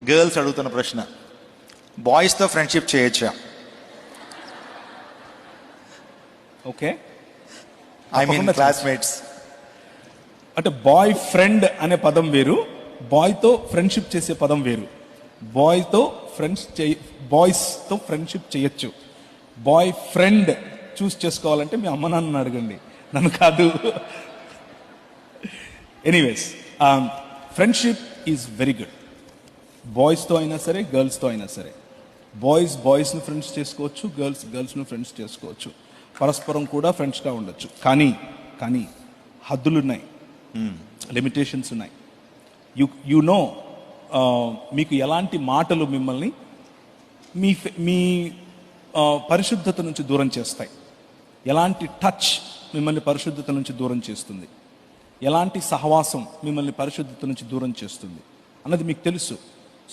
Girls అడుగుతున్న ప్రశ్న, బాయ్స్తో ఫ్రెండ్షిప్ చేయొచ్చా? Okay, I mean classmates. అంటే బాయ్ ఫ్రెండ్ అనే పదం వేరు, బాయ్తో ఫ్రెండ్షిప్ చేసే పదం వేరు. బాయ్తో బాయ్స్తో ఫ్రెండ్షిప్ చేయొచ్చు. బాయ్ ఫ్రెండ్ చూస్ చేసుకోవాలంటే మీ అమ్మ నాన్నని అడగండి, నన్ను కాదు. Anyways, friendship is very good. బాయ్స్తో అయినా సరే, గర్ల్స్తో అయినా సరే. బాయ్స్ని ఫ్రెండ్స్ చేసుకోవచ్చు, గర్ల్స్ని ఫ్రెండ్స్ చేసుకోవచ్చు. పరస్పరం కూడా ఫ్రెండ్స్గా ఉండొచ్చు. కానీ హద్దులు ఉన్నాయి, లిమిటేషన్స్ ఉన్నాయి. యు నో, మీకు ఎలాంటి మాటలు మిమ్మల్ని మీ పరిశుద్ధత నుంచి దూరం చేస్తాయి, ఎలాంటి టచ్ మిమ్మల్ని పరిశుద్ధత నుంచి దూరం చేస్తుంది, ఎలాంటి సహవాసం మిమ్మల్ని పరిశుద్ధత నుంచి దూరం చేస్తుంది అన్నది మీకు తెలుసు.